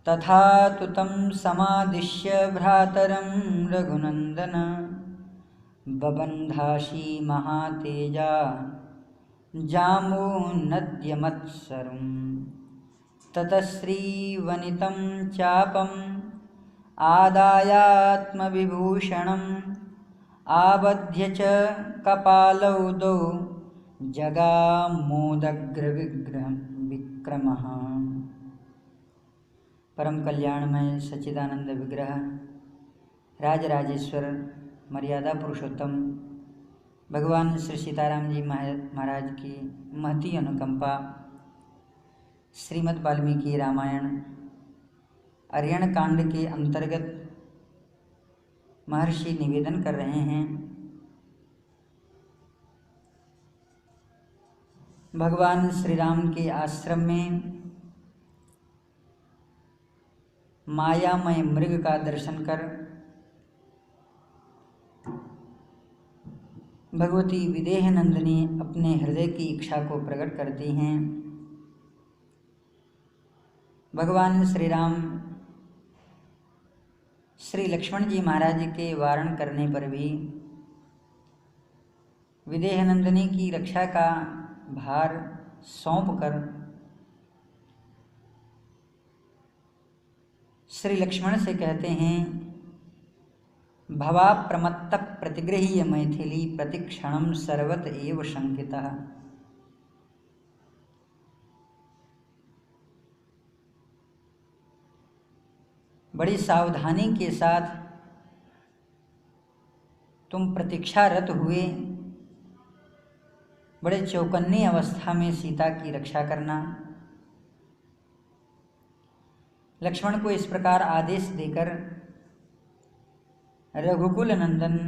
तथा तु तं समादिश्य भ्रातरं रघुनन्दन बबन्धाशी महातेजा जाम्बूनद्यमत्सरं ततश्रीवनितं चापम् आदायात्मविभूषणम् आबध्य च कपालौ द्वौ जगामोदग्रविक्रमः। परम कल्याणमय सच्चिदानंद विग्रह राजराजेश्वर मर्यादा पुरुषोत्तम भगवान श्री सीताराम जी महाराज की महती अनुकंपा श्रीमद् वाल्मीकि रामायण अरण्य कांड के अंतर्गत महर्षि निवेदन कर रहे हैं। भगवान श्री राम के आश्रम में मायामय मृग का दर्शन कर भगवती विदेह नंदिनी अपने हृदय की इच्छा को प्रकट करती हैं। भगवान श्री राम श्री लक्ष्मण जी महाराज के वारण करने पर भी विदेह नंदिनी की रक्षा का भार सौंप कर श्री लक्ष्मण से कहते हैं, भवा प्रमत्त प्रतिगृह्य मैथिली प्रतिक्षणम सर्वत एव शंकितः। बड़ी सावधानी के साथ तुम प्रतीक्षारत हुए, बड़े चौकन्नी अवस्था में सीता की रक्षा करना। लक्ष्मण को इस प्रकार आदेश देकर रघुकुल नंदन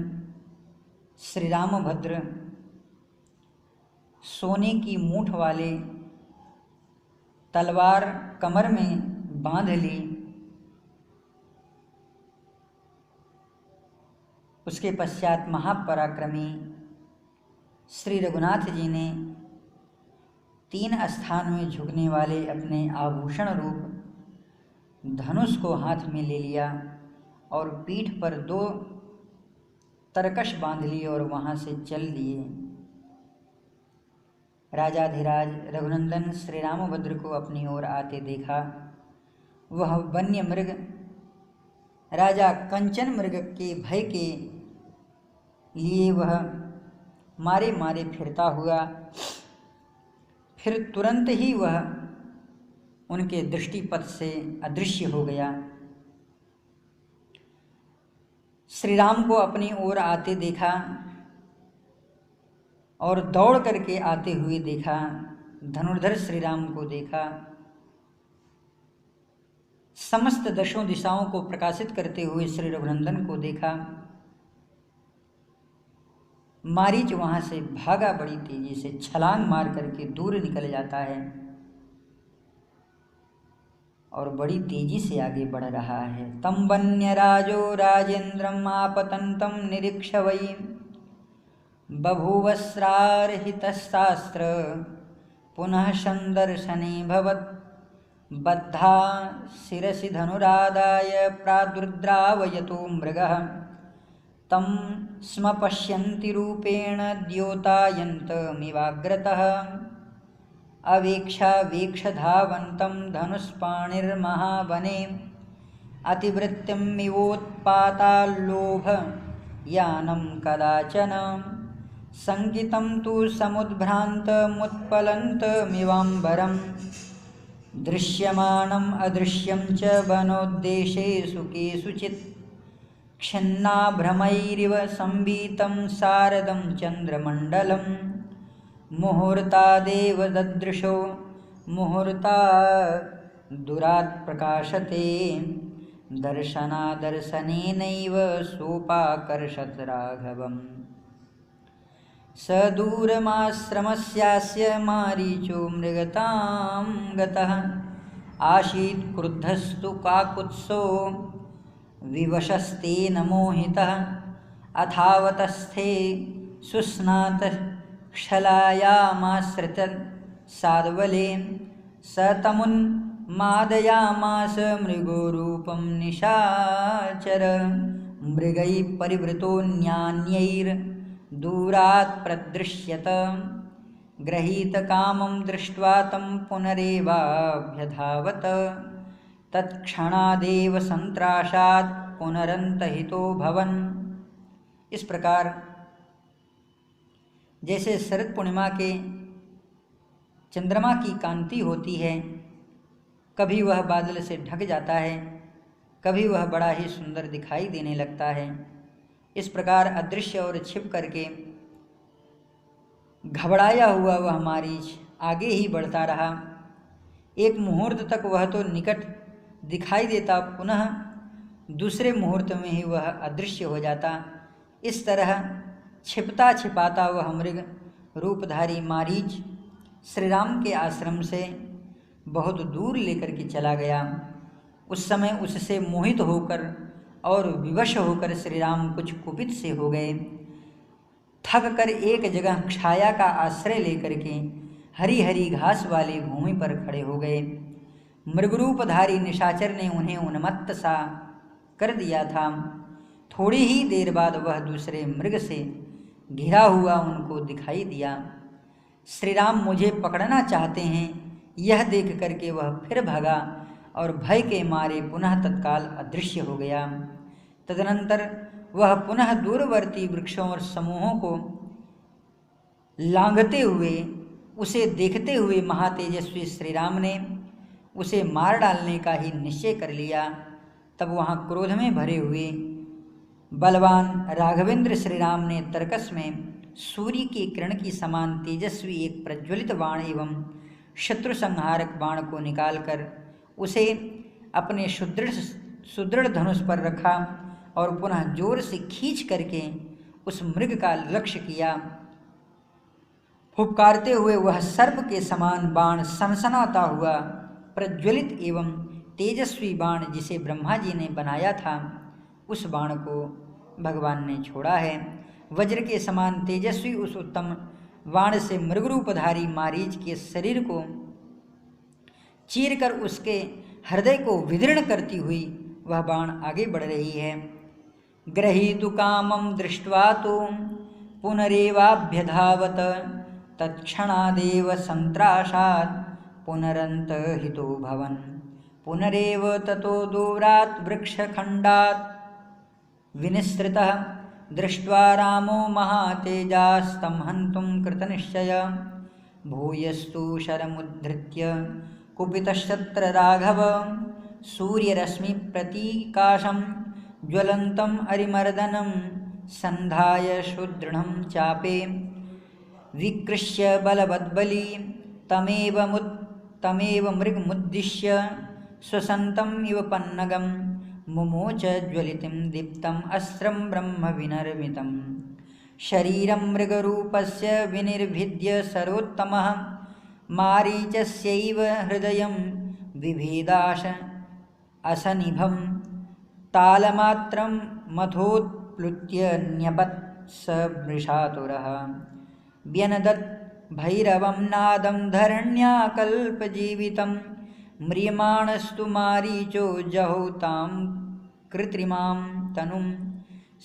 श्री रामभद्र सोने की मूठ वाले तलवार कमर में बांध ली। उसके पश्चात महापराक्रमी श्री रघुनाथ जी ने 3 स्थान में झुकने वाले अपने आभूषण रूप धनुष को हाथ में ले लिया और पीठ पर 2 तरकश बांध लिए और वहां से चल दिए। राजाधिराज रघुनंदन श्री रामभद्र को अपनी ओर आते देखा। वह वन्य मृग राजा कंचन मृग के भय के लिए वह मारे मारे फिरता हुआ, फिर तुरंत ही वह उनके दृष्टिपथ से अदृश्य हो गया। श्री राम को अपनी ओर आते देखा और दौड़ करके आते हुए देखा। धनुर्धर श्री राम को देखा। समस्त दशों दिशाओं को प्रकाशित करते हुए श्री रघुनंदन को देखा। मारीच वहां से भागा, बड़ी तेजी से छलांग मार करके दूर निकल जाता है और बड़ी तेजी से आगे बढ़ रहा है। तम वन्य राजो राजेन्द्रम आपतंतम निरीक्ष वै बभूवस्रारहितशास्त्र पुनः संदर्शने भवत् बद्धा शिरसि धनुरादाय प्रादुर्द्रावयतो मृगः तं स्म पश्यन्ति रूपेण द्योतायन्तमिवाग्रतः अवेक्षावेक्षधावन्तं धनुष्पाणिर्महावने अतिवृत्तिमिवोत्पाताल्लोभ यानं कदाचन संकितं तु समुद्भ्रान्तमुत्पलन्तमिवाम्बरं दृश्यमानम् अदृश्यं च वनोद्देशेषु केषुचित् क्षिन्नाभ्रमैरिव संवीतं शारदं चन्द्रमण्डलं मुहूर्तादेव ददृशो मुहूर्ताद्दूरात् प्रकाशते दर्शनादर्शनेनैव सोपाकर्षत् राघवम् स दूरमाश्रमस्यास्य मारीचो मृगतां गतः आसीत् क्रुद्धस्तु काकुत्सो विवशस्तेन मोहितः अथावतस्थे सुस्नातः क्षलायामाश्रित साद्वले स तमुन् मादयामास मृगोरूपं निशाचर मृगैः परिवृतो न्यान्यैर्दूरात् प्रदृश्यत गृहीतकामं दृष्ट्वा तं पुनरेवाभ्यधावत तत्क्षणादेव संत्राशात् पुनरन्तहितो भवन। इस प्रकार जैसे शरद पूर्णिमा के चंद्रमा की कांति होती है, कभी वह बादल से ढक जाता है, कभी वह बड़ा ही सुंदर दिखाई देने लगता है। इस प्रकार अदृश्य और छिप करके घबराया हुआ वह मारीच आगे ही बढ़ता रहा। एक मुहूर्त तक वह तो निकट दिखाई देता, पुनः दूसरे मुहूर्त में ही वह अदृश्य हो जाता। इस तरह छिपता छिपाता वह मृग रूपधारी मारीच श्री राम के आश्रम से बहुत दूर लेकर के चला गया। उस समय उससे मोहित होकर और विवश होकर श्री राम कुछ कुपित से हो गए। थक कर एक जगह छाया का आश्रय लेकर के हरी हरी घास वाली भूमि पर खड़े हो गए। मृगरूपधारी निशाचर ने उन्हें उन्मत्त सा कर दिया था। थोड़ी ही देर बाद वह दूसरे मृग से घिरा हुआ उनको दिखाई दिया। श्री राम मुझे पकड़ना चाहते हैं, यह देख करके वह फिर भागा और भय के मारे पुनः तत्काल अदृश्य हो गया। तदनंतर वह पुनः दूरवर्ती वृक्षों और समूहों को लांघते हुए उसे देखते हुए महातेजस्वी श्री राम ने उसे मार डालने का ही निश्चय कर लिया। तब वहाँ क्रोध में भरे हुए बलवान राघवेंद्र श्री राम ने तर्कस में सूर्य की किरण की समान तेजस्वी एक प्रज्वलित बाण एवं शत्रु संहारक बाण को निकालकर उसे अपने सुदृढ़ धनुष पर रखा और पुनः जोर से खींच करके उस मृग का लक्ष्य किया। फुफकारते हुए वह सर्प के समान बाण सनसनाता हुआ प्रज्वलित एवं तेजस्वी बाण जिसे ब्रह्मा जी ने बनाया था, उस बाण को भगवान ने छोड़ा है। वज्र के समान तेजस्वी उस उत्तम बाण से मृगरूपधारी मारीच के शरीर को चीरकर उसके हृदय को विदीर्ण करती हुई वह बाण आगे बढ़ रही है। गृहीतु कामं दृष्ट्वा तो पुनरेवाभ्यधावत तत्क्षणादेव संत्राशात् पुनरन्तहितो भवन पुनरेव ततो दूरात् वृक्षखण्डात् विनिसृतः दृष्ट्वा रामो महातेजास्तं हन्तुं कृतनिश्चय भूयस्तु शरमुद्धृत्य कुपितशत्र राघव सूर्यरश्मि प्रतीकाशं ज्वलन्तम् अरिमर्दनं संधाय सुदृढं चापे विकृष्य बलवद्बली तमेव मृगमुद्दिश्य स्वसन्तम् इव पन्नगं मुमोच ज्वलितं दीप्तम् अस्त्रं ब्रह्म विनर्मितं शरीरं मृगरूपस्य विनिर्भिद्य सर्वोत्तमः मारीचस्यैव हृदयं बिभेदाश असनिभं तालमात्रं मथोत्प्लुत्य न्यपत् स वृषातुरः व्यनदत् भैरवं नादं धरण्या कल्पजीवितं म्रियमाणस्तु मारीचो जहौ तां कृत्रिमां तनुं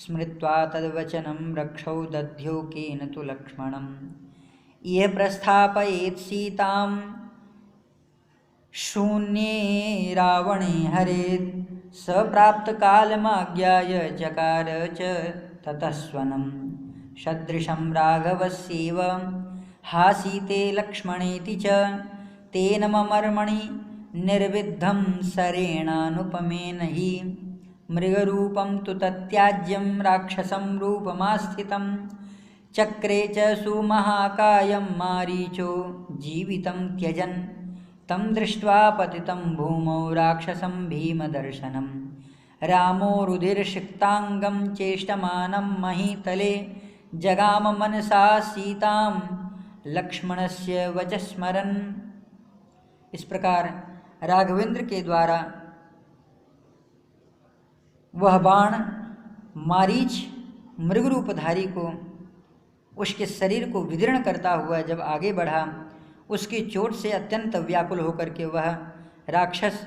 स्मृत्वा तद्वचनं रक्षौ दध्यो केन तु लक्ष्मणं यः प्रस्थापयेत् सीतां शून्ये रावणे हरेत् स प्राप्तकालमाज्ञाय चकार च ततस्वनं सदृशं राघवस्यैव हासीते लक्ष्मणेति च तेन ममर्मणि निर्विद्धं सरेणानुपमेन हि मृगरूपं तु तत्याज्यं राक्षसं रूपमास्थितं चक्रे च सुमहाकायं मारीचो जीवितं त्यजन् तं दृष्ट्वा पतितं भूमौ राक्षसं भीमदर्शनं रामो रुधिरसिक्ताङ्गं चेष्टमानं महीतले जगाम मनसा सीतां लक्ष्मणस्य वच स्मरन्। इस प्रकार राघवेंद्र के द्वारा वह बाण मारीच मृगरूपधारी को उसके शरीर को विदीर्ण करता हुआ जब आगे बढ़ा, उसकी चोट से अत्यंत व्याकुल होकर के वह राक्षस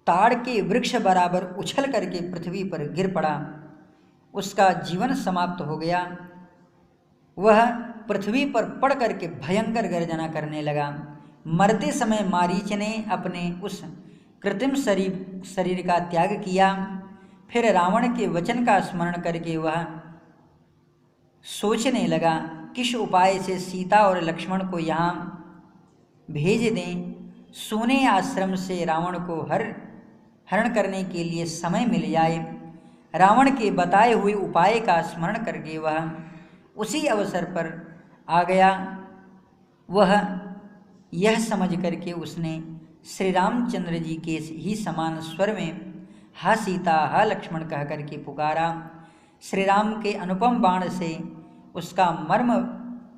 ताड़ के वृक्ष बराबर उछल करके पृथ्वी पर गिर पड़ा। उसका जीवन समाप्त हो गया। वह पृथ्वी पर पड़ करके भयंकर गर्जना करने लगा। मरते समय मारीच ने अपने उस कृत्रिम शरीर का त्याग किया। फिर रावण के वचन का स्मरण करके वह सोचने लगा किस उपाय से सीता और लक्ष्मण को यहाँ भेज दें। सोने आश्रम से रावण को हरण करने के लिए समय मिल जाए। रावण के बताए हुए उपाय का स्मरण करके वह उसी अवसर पर आ गया। वह यह समझ करके उसने श्री रामचंद्र जी के ही समान स्वर में हा सीता हा लक्ष्मण कह करके पुकारा। श्री राम के अनुपम बाण से उसका मर्म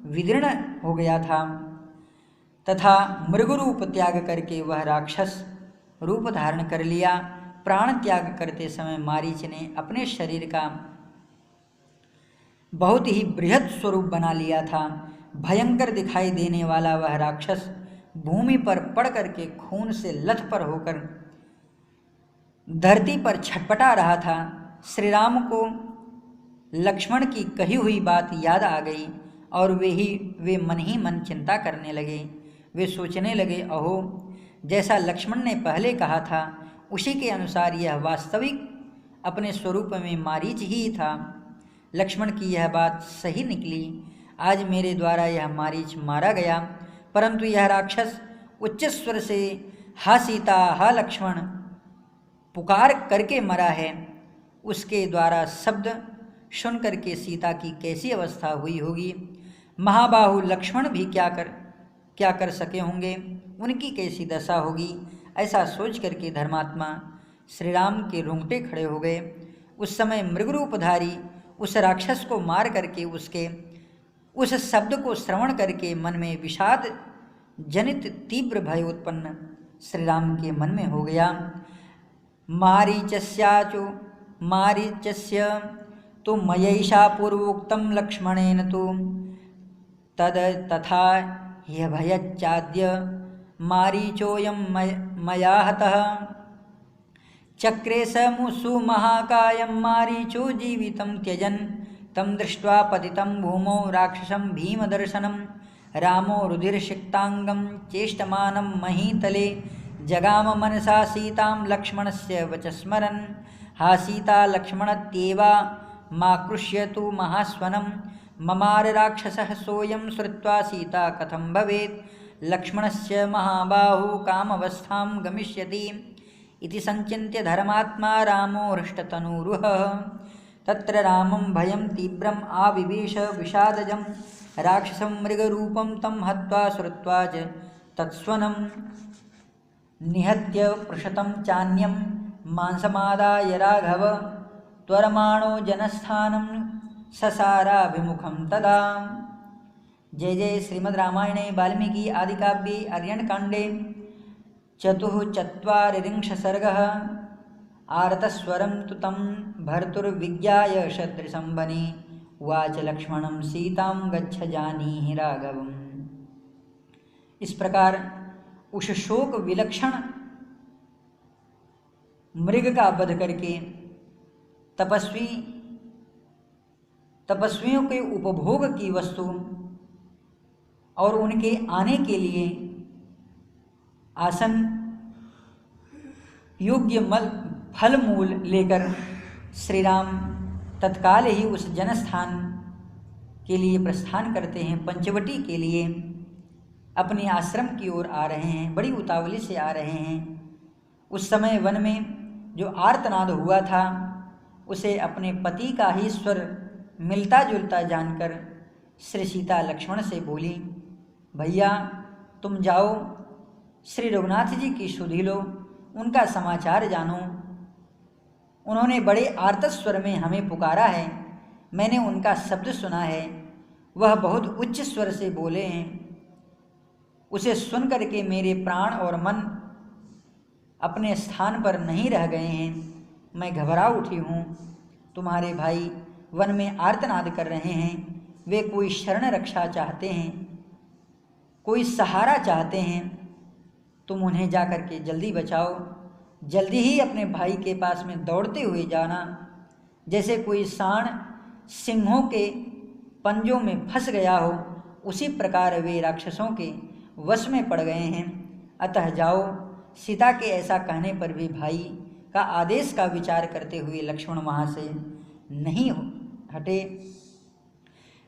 विदीर्ण हो गया था तथा मृग रूप त्याग करके वह राक्षस रूप धारण कर लिया। प्राण त्याग करते समय मारीच ने अपने शरीर का बहुत ही बृहद स्वरूप बना लिया था। भयंकर दिखाई देने वाला वह राक्षस भूमि पर पड़ करके खून से लथपथ होकर धरती पर छटपटा रहा था। श्री राम को लक्ष्मण की कही हुई बात याद आ गई और वे मन ही मन चिंता करने लगे। वे सोचने लगे, अहो जैसा लक्ष्मण ने पहले कहा था उसी के अनुसार यह वास्तविक अपने स्वरूप में मारीच ही था। लक्ष्मण की यह बात सही निकली। आज मेरे द्वारा यह मारीच मारा गया, परंतु यह राक्षस उच्च स्वर से हा सीता हा लक्ष्मण पुकार करके मरा है। उसके द्वारा शब्द सुन करके सीता की कैसी अवस्था हुई होगी। महाबाहु लक्ष्मण भी क्या कर सके होंगे, उनकी कैसी दशा होगी। ऐसा सोच करके धर्मात्मा श्री राम के रोंगटे खड़े हो गए। उस समय मृगरूपधारी उस राक्षस को मार करके उसके उस शब्द को श्रवण करके मन में विषाद जनित तीव्र भय उत्पन्न श्री राम के मन में हो गया। मारीचस्य तो मयैषा पूर्वोक्तं लक्ष्मणेन तो तद तथा ह्यभयच्चाद्य मारीचोऽयं मया हतः। चक्रे स मुसु महाकायं मारीचो जीवितं त्यजन् तं दृष्ट्वा पतितं भूमौ राक्षसं भीमदर्शनं रामो रुधिरसिक्तांगं चेष्टमानं महीतले जगाम मनसा सीतां लक्ष्मणस्य वच स्मरन्। हा सीता लक्ष्मणत्येवा मा कृष्यतु महास्वनं ममार राक्षसः सोऽयं श्रुत्वा सीता कथं भवेत्। लक्ष्मणस्य महाबाहु कामवस्थां गमिष्यति इति संचिन्त्य धर्मात्मा रामो हृष्टतनुरुह। तत्र रामं भयं तीव्रम् आविवेश विषादजं राक्षसं मृगरूपं तं हत्वा श्रुत्वा च तत्स्वनं निहत्य पृषतं चान्यं मांसमादाय राघव त्वरमाणो जनस्थानं ससाराभिमुखं तदा। जय जय श्रीमद् रामायणे वाल्मीकि आदि काव्ये आर्यणकाण्डे चतुश्चत्वारिंशः सर्गः। आर्तस्वरं तु तं भर्तुर्विज्ञाय सदृशं वने उवाच लक्ष्मणं सीतां गच्छ जानीहि राघवम्। इस प्रकार उस शोक विलक्षण मृग का वध करके तपस्वियों के उपभोग की वस्तु और उनके आने के लिए आसन योग्य फल मूल लेकर श्री राम तत्काल ही उस जनस्थान के लिए प्रस्थान करते हैं। पंचवटी के लिए अपने आश्रम की ओर आ रहे हैं, बड़ी उतावली से आ रहे हैं। उस समय वन में जो आर्तनाद हुआ था उसे अपने पति का ही स्वर मिलता जुलता जानकर श्री सीता लक्ष्मण से बोली, भैया तुम जाओ श्री रघुनाथ जी की सुधि लो, उनका समाचार जानो। उन्होंने बड़े आर्त स्वर में हमें पुकारा है, मैंने उनका शब्द सुना है, वह बहुत उच्च स्वर से बोले हैं। उसे सुन करके मेरे प्राण और मन अपने स्थान पर नहीं रह गए हैं, मैं घबरा उठी हूँ। तुम्हारे भाई वन में आर्तनाद कर रहे हैं, वे कोई शरण रक्षा चाहते हैं, कोई सहारा चाहते हैं, तुम उन्हें जाकर के जल्दी बचाओ। जल्दी ही अपने भाई के पास में दौड़ते हुए जाना। जैसे कोई सांड सिंहों के पंजों में फंस गया हो, उसी प्रकार वे राक्षसों के वश में पड़ गए हैं। अतः जाओ। सीता के ऐसा कहने पर भी भाई का आदेश का विचार करते हुए लक्ष्मण वहाँ से नहीं हटे।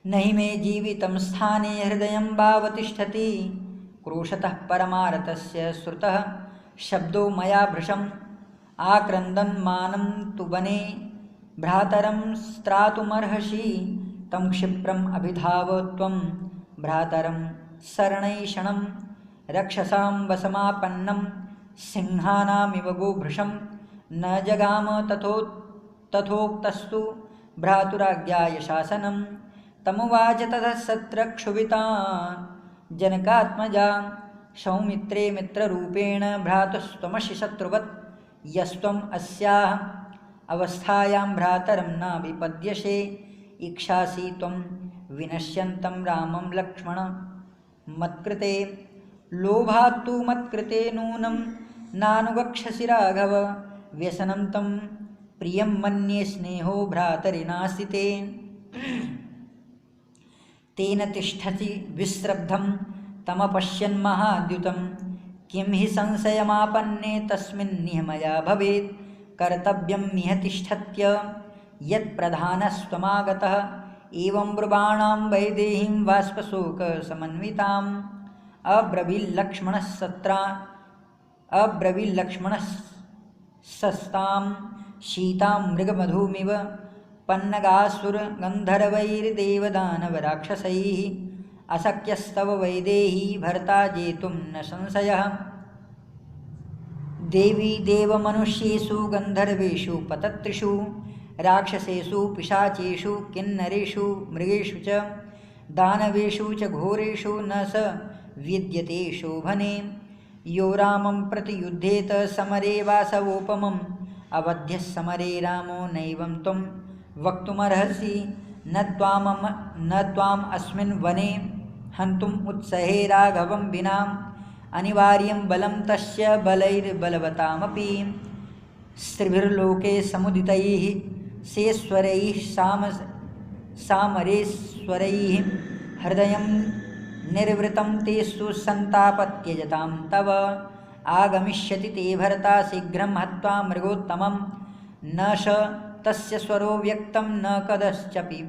नहीं मे जीवितं स्थाने हृदयं वावतिष्ठति, क्रोशतः परमारतस्य श्रुतः शब्दो मया भृशम्, आक्रन्दन् मानं तु वने भ्रातरं स्त्रातुमर्हसि, तं क्षिप्रम् अभिधाव त्वं भ्रातरं शरणैषणं, रक्षसां वशमापन्नं सिंहानामिव गोभृशं, न जगाम तथोक्तस्तु भ्रातुराज्ञाय शासनं, तमुवाच ततः सत्रक्षुभिता जनकात्मजा, सौमित्रे मित्ररूपेण भ्रातुस्त्वमसि शत्रुवत्, यस्त्वम् अस्याः अवस्थायां भ्रातरं न विपद्यसे, इच्छासि त्वं विनश्यन्तं रामं लक्ष्मण मत्कृते, लोभात्तु मत्कृते नूनं नानुगक्षसि राघव, व्यसनं तं प्रियं मन्ये स्नेहो भ्रातरिनास्ति ते, तेन तिष्ठति विश्रब्धं तमपश्यन् महाद्युतं, किं हि संशयमापन्ने तस्मिन्निह मया भवेत्, कर्तव्यं मिह तिष्ठत्य यत्प्रधानस्त्वमागतः, एवं ब्रुवाणां वैदेहीं बाष्पशोकसमन्विताम्, अब्रवील्लक्ष्मणस्सस्तां सीतां मृगमधुमिव, पन्नगासुरगन्धर्वैर्देवदानवराक्षसैः, अशक्यस्तव वैदेही भर्ता जेतुं न संशयः, देवी देवमनुष्येषु गन्धर्वेषु पतत्रिषु, राक्षसेषु पिशाचेषु किन्नरेषु मृगेषु च, दानवेषु च घोरेषु न स विद्यते शोभने, यो रामं प्रतियुध्येत समरे वासवोपमम्, अवध्यः समरे रामो नैवं त्वं वक्तुमर्हसि, न त्वाम् अस्मिन् वने हन्तुम् उत्सहे राघवं विना, अनिवार्यं बलं तस्य बलैर्बलवतामपि, स्त्रिभिर्लोके समुदितैः सेश्वरैः सामरेश्वरैः, हृदयं निर्वृतं तेषु सन्तापत्यजतां तव, आगमिष्यति ते भरता शीघ्रं हत्वा मृगोत्तमं, न स तस्य स्वरो व्यक्तं न कदश्चपि,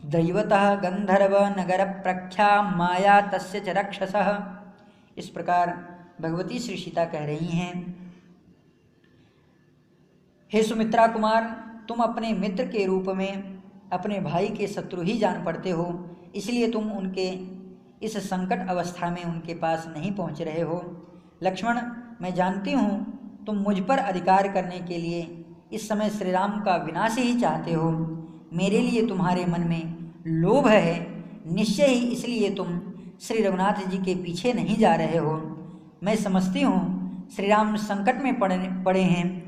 दैवतः गंधर्वनगरप्रख्या माया तस्य च रक्षसः। इस प्रकार भगवती श्री सीता कह रही हैं, हे सुमित्रा कुमार, तुम अपने मित्र के रूप में अपने भाई के शत्रु ही जान पड़ते हो, इसलिए तुम उनके इस संकट अवस्था में उनके पास नहीं पहुंच रहे हो। लक्ष्मण, मैं जानती हूँ तुम मुझ पर अधिकार करने के लिए इस समय श्री राम का विनाश ही चाहते हो। मेरे लिए तुम्हारे मन में लोभ है, निश्चय ही इसलिए तुम श्री रघुनाथ जी के पीछे नहीं जा रहे हो। मैं समझती हूँ श्री राम संकट में पड़े हैं,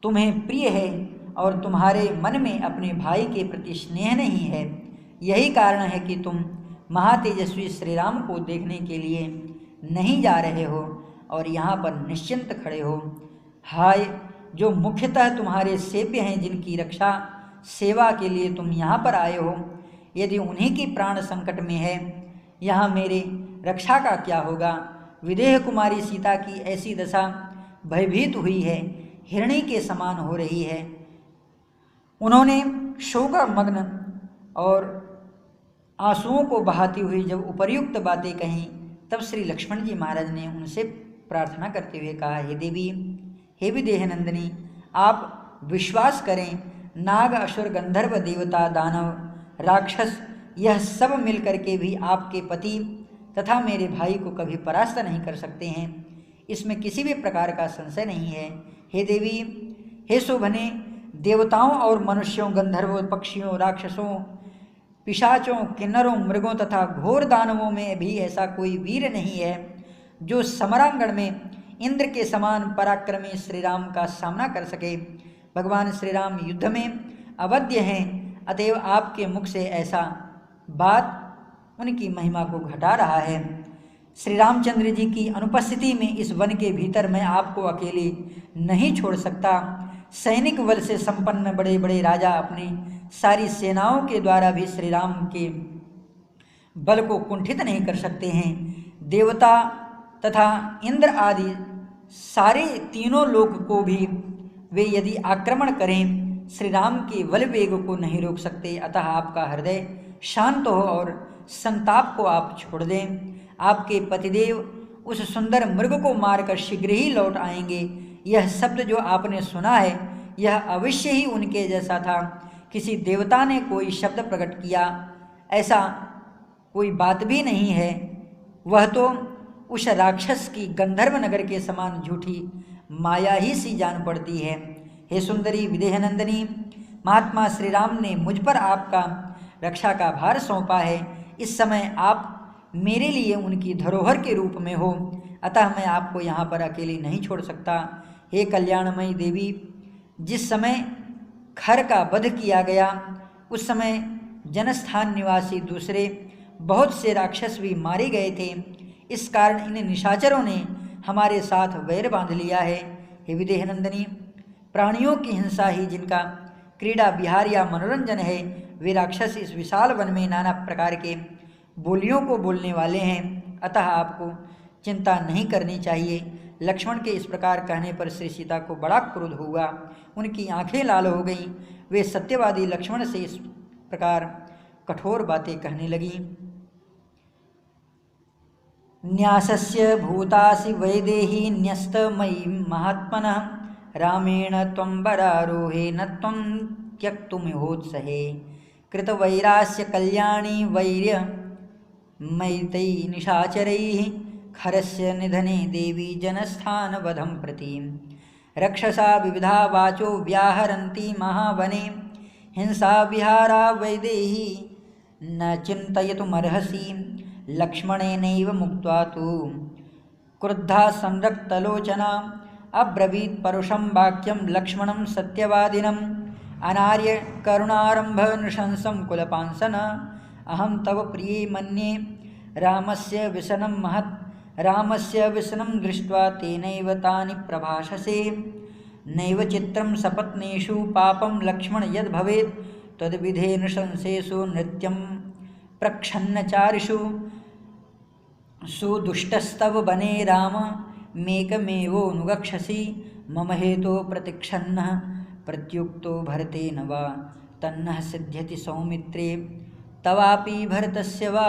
तुम्हें प्रिय है और तुम्हारे मन में अपने भाई के प्रति स्नेह नहीं है। यही कारण है कि तुम महातेजस्वी श्री राम को देखने के लिए नहीं जा रहे हो और यहाँ पर निश्चिंत खड़े हो। हाय, जो मुख्यतः तुम्हारे सेव्य हैं, जिनकी रक्षा सेवा के लिए तुम यहाँ पर आए हो, यदि उन्हीं की प्राण संकट में है, यहाँ मेरे रक्षा का क्या होगा। विदेह कुमारी सीता की ऐसी दशा भयभीत हुई है, हिरणी के समान हो रही है। उन्होंने शोकमग्न और आंसुओं को बहाती हुई जब उपर्युक्त बातें कहीं, तब श्री लक्ष्मण जी महाराज ने उनसे प्रार्थना करते हुए कहा, हे देवी, हे विदेह नंदिनी, आप विश्वास करें, नाग असुर गंधर्व देवता दानव राक्षस यह सब मिल करके भी आपके पति तथा मेरे भाई को कभी परास्त नहीं कर सकते हैं, इसमें किसी भी प्रकार का संशय नहीं है। हे देवी, हे शोभने, देवताओं और मनुष्यों, गंधर्वों, पक्षियों, राक्षसों, पिशाचों, किन्नरों, मृगों तथा घोर दानवों में भी ऐसा कोई वीर नहीं है जो समरांगण में इंद्र के समान पराक्रमी श्री राम का सामना कर सके। भगवान श्री राम युद्ध में अवध्य हैं, अतएव आपके मुख से ऐसा बात उनकी महिमा को घटा रहा है। श्री रामचंद्र जी की अनुपस्थिति में इस वन के भीतर मैं आपको अकेले नहीं छोड़ सकता। सैनिक बल से संपन्न बड़े बड़े राजा अपनी सारी सेनाओं के द्वारा भी श्री राम के बल को कुंठित नहीं कर सकते हैं। देवता तथा इंद्र आदि सारे तीनों लोक को भी वे यदि आक्रमण करें श्री राम के बल वेग को नहीं रोक सकते। अतः आपका हृदय शांत हो और संताप को आप छोड़ दें। आपके पतिदेव उस सुंदर मृग को मारकर शीघ्र ही लौट आएंगे। यह शब्द जो आपने सुना है यह अवश्य ही उनके जैसा था। किसी देवता ने कोई शब्द प्रकट किया ऐसा कोई बात भी नहीं है। वह तो उस राक्षस की गंधर्व नगर के समान झूठी माया ही सी जान पड़ती है। हे सुंदरी विदेहनंदिनी, महात्मा श्री राम ने मुझ पर आपका रक्षा का भार सौंपा है। इस समय आप मेरे लिए उनकी धरोहर के रूप में हो, अतः मैं आपको यहाँ पर अकेली नहीं छोड़ सकता। हे कल्याणमयी देवी, जिस समय खर का वध किया गया उस समय जनस्थान निवासी दूसरे बहुत से राक्षस भी मारे गए थे। इस कारण इन निशाचरों ने हमारे साथ वैर बांध लिया है। हे विदेहनंदिनी, प्राणियों की हिंसा ही जिनका क्रीड़ा विहार या मनोरंजन है, वे राक्षस इस विशाल वन में नाना प्रकार के बोलियों को बोलने वाले हैं। अतः आपको चिंता नहीं करनी चाहिए। लक्ष्मण के इस प्रकार कहने पर श्री सीता को बड़ा क्रोध हुआ, उनकी आंखें लाल हो गईं। वे सत्यवादी लक्ष्मण से इस प्रकार कठोर बातें कहने लगीं। न्यासस्य भूतासि वैदेही न्यस्तमयी महात्मनः रामेण त्वं वरारोहे न त्वं त्यक्तुमिहोत्सहे कृतवैरास्य कल्याणी वैर्य मैतै निशाचरैः खरस्य निधने देवी जनस्थानवधं प्रति रक्षसा विविधा वाचो व्याहरन्ति महावने हिंसा विहारा वैदेही न चिन्तयितुमर्हसि लक्ष्मणेनैव मुक्त्वा तु क्रुद्धा संरक्तलोचना अब्रवीत् परुषं वाक्यं लक्ष्मणं सत्यवादिनम् अनार्य करुणारंभ नृशंसं कुलपांसन अहं तव प्रिये मन्ये रामस्य व्यसनं महत् रामस्य व्यसनं दृष्ट्वा तेनैव तानि प्रभाषसे नैव चित्रं सपत्नेषु पापं लक्ष्मण यद् भवेत् तद्विधे नृशंसेषु नृत्यं प्रक्षन्नचारिषु सुदुष्टस्तव वने राम मेकमेवोऽनुगच्छसि मम हेतो प्रतिक्षन्नः प्रत्युक्तो भरतेन वा तन्नः सिद्ध्यति सौमित्रे तवापि भरतस्य वा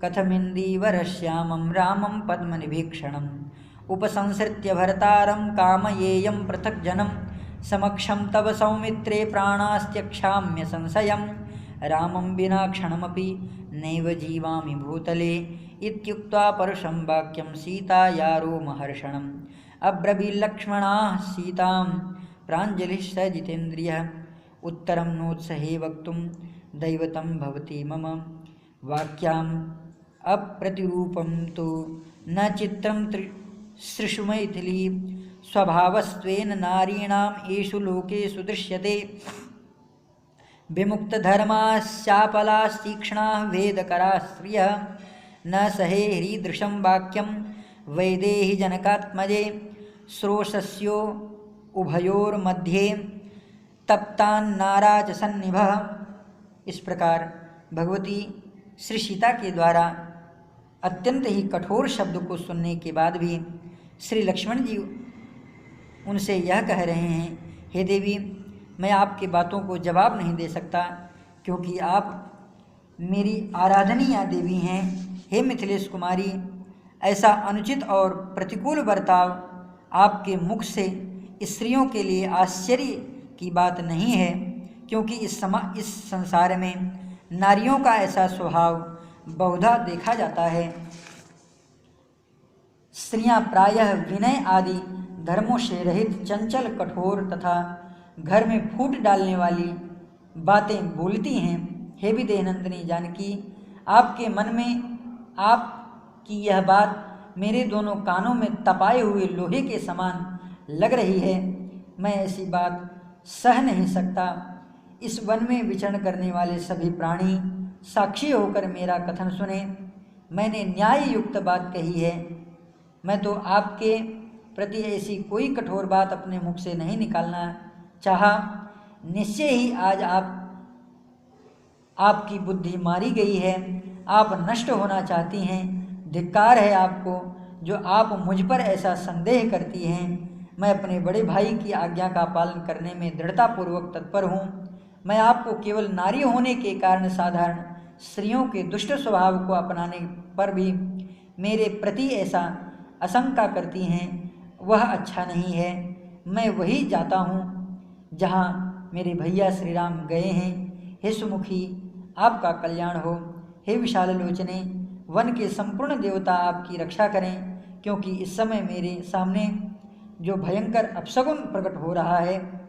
कथमिन्दीवरश्यामं रामं पद्मनिभीक्षणम् उपसंसृत्य भरतारं कामयेयं पृथक् समक्षं तव सौमित्रे प्राणास्त्यक्षाम्य संशयं रामं विना क्षणमपि नैव जीवामि भूतले इत्युक्त्वा परुषं वाक्यं सीतायारो महर्षणम् अब्रवील्लक्ष्मणाः सीतां प्राञ्जलिः स जितेन्द्रियः उत्तरं नोत्सहे वक्तुं दैवतं भवति मम वाक्याम् अप्रतिरूपं तु न चित्रं सृषु मैथिली स्वभावस्त्वेन नारीणाम् एषु लोकेषु दृश्यते विमुक्तधर्माश्चापलास्तीक्ष्णाः वेदकराः स्त्रियः न सहे ह्रीदृशं वाक्यं वैदेही जनकात्मजे श्रोषस्यो उभयोर्मध्ये तप्तान्नाराच सन्निभः। इस प्रकार भगवती श्री सीता के द्वारा अत्यंत ही कठोर शब्द को सुनने के बाद भी श्री लक्ष्मण जी उनसे यह कह रहे हैं, हे देवी, मैं आपकी बातों को जवाब नहीं दे सकता क्योंकि आप मेरी आराधनीय देवी हैं। हे मिथिलेश कुमारी, ऐसा अनुचित और प्रतिकूल बर्ताव आपके मुख से स्त्रियों के लिए आश्चर्य की बात नहीं है, क्योंकि इस संसार में नारियों का ऐसा स्वभाव बहुधा देखा जाता है। स्त्रियां प्रायः विनय आदि धर्मों से रहित चंचल, कठोर तथा घर में फूट डालने वाली बातें बोलती हैं। हे विदेहनंदिनी जानकी, आपके मन में आपकी यह बात मेरे दोनों कानों में तपाए हुए लोहे के समान लग रही है। मैं ऐसी बात सह नहीं सकता। इस वन में विचरण करने वाले सभी प्राणी साक्षी होकर मेरा कथन सुने। मैंने न्याय युक्त बात कही है। मैं तो आपके प्रति ऐसी कोई कठोर बात अपने मुख से नहीं निकालना चाहा। निश्चय ही आज आपकी बुद्धि मारी गई है, आप नष्ट होना चाहती हैं। धिक्कार है आपको जो आप मुझ पर ऐसा संदेह करती हैं। मैं अपने बड़े भाई की आज्ञा का पालन करने में दृढ़तापूर्वक तत्पर हूँ। मैं आपको केवल नारी होने के कारण साधारण स्त्रियों के दुष्ट स्वभाव को अपनाने पर भी मेरे प्रति ऐसा आशंका करती हैं, वह अच्छा नहीं है। मैं वही जाता हूँ जहाँ मेरे भैया श्री राम गए हैं। हे सुमुखी, आपका कल्याण हो। हे विशाल लोचने, वन के संपूर्ण देवता आपकी रक्षा करें, क्योंकि इस समय मेरे सामने जो भयंकर अपशगुन प्रकट हो रहा है,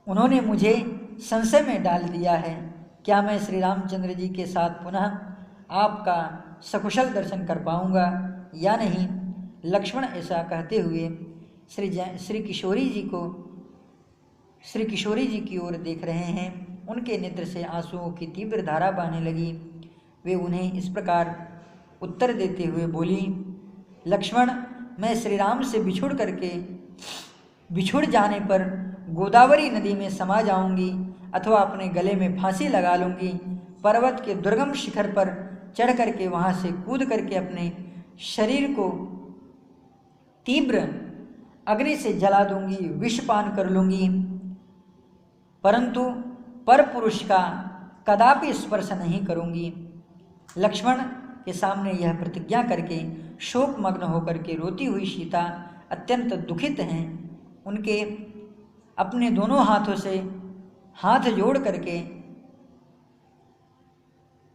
उन्होंने मुझे संशय में डाल दिया है। क्या मैं श्री रामचंद्र जी के साथ पुनः आपका सकुशल दर्शन कर पाऊंगा या नहीं? लक्ष्मण ऐसा कहते हुए श्री किशोरी जी की ओर देख रहे हैं। उनके नेत्र से आंसुओं की तीव्र धारा बहने लगी। वे उन्हें इस प्रकार उत्तर देते हुए बोली, लक्ष्मण, मैं श्री राम से बिछुड़ जाने पर गोदावरी नदी में समा जाऊंगी अथवा अपने गले में फांसी लगा लूंगी। पर्वत के दुर्गम शिखर पर चढ़ करके वहां से कूद करके अपने शरीर को तीव्र अग्नि से जला दूंगी, विषपान कर लूंगी, परंतु पर पुरुष का कदापि स्पर्श नहीं करूंगी। लक्ष्मण के सामने यह प्रतिज्ञा करके शोकमग्न होकर के रोती हुई सीता अत्यंत दुखित हैं। उनके अपने दोनों हाथों से हाथ जोड़ करके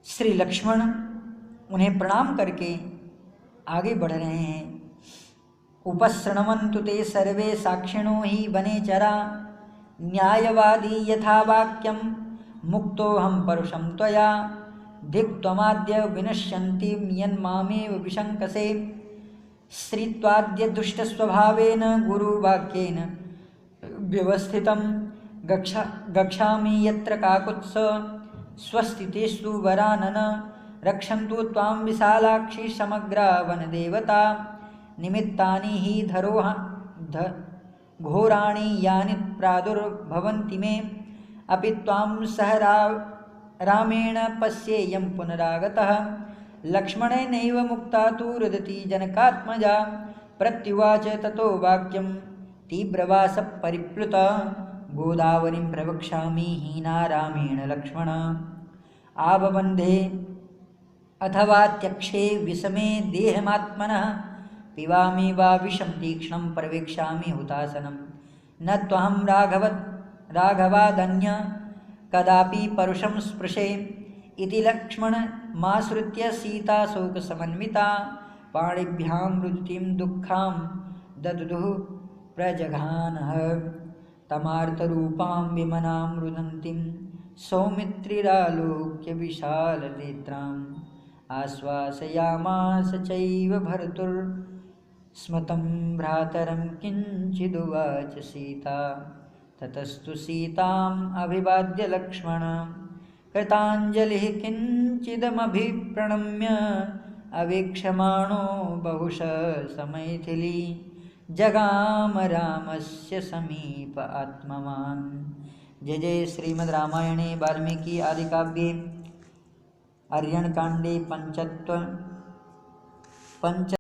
श्री लक्ष्मण उन्हें प्रणाम करके आगे बढ़ रहे हैं। उपशृण्वन्तु ते सर्वे साक्षिणो हि वने चरा, न्यायवादी यथा वाक्यं मुक्तोऽहं परुषं त्वया, धिक्त्वमाद्य विनश्यन्ति यन्मामेव विशङ्कसे, श्रित्वाद्य दुष्टस्वभावेन गुरुवाक्येन व्यवस्थितं गच्छामि यत्र काकुत्स, स्वस्ति तेषु वरानन, रक्षन्तु त्वां विशालाक्षि समग्रा वनदेवता, निमित्तानि हि घोराणि यानि प्रादुर्भवन्ति मे, अपि त्वां सह रामेण पश्येयं पुनरागतः। लक्ष्मणेनैव मुक्ता तु रुदती जनकात्मजा, प्रत्युवाच ततो वाक्यं तीव्रवासः परिप्लुत, गोदावरीं प्रवक्ष्यामि हीना रामेण लक्ष्मण, आवबन्धे अथवा त्यक्षे विषमे देहमात्मनः, पिबामि वा विषं तीक्ष्णं प्रवेक्ष्यामि हुतासनं, न त्वहं राघवादन्य कदापि परुषं स्पृशे, इति लक्ष्मणमाश्रित्य सीता शोकसमन्विता, पाणिभ्यां रुदितीं दुःखां ददुः प्रजघानः, तमार्तरूपां विमनां रुदन्तीं सौमित्रिरालोक्य विशालनेत्राम्, आश्वासयामास चैव भर्तुर्स्मतं भ्रातरं किञ्चिदुवाच सीता, ततस्तु सीताम् अभिवाद्य लक्ष्मण कृताञ्जलिः किञ्चिदमभिप्रणम्य, अवीक्षमाणो बहुशः समैथिली, जगाम रामस्य समीप आत्मवान्। जय जय श्रीमद् रामायणे वाल्मीकि आदि काव्ये आर्यणकाण्डे पंच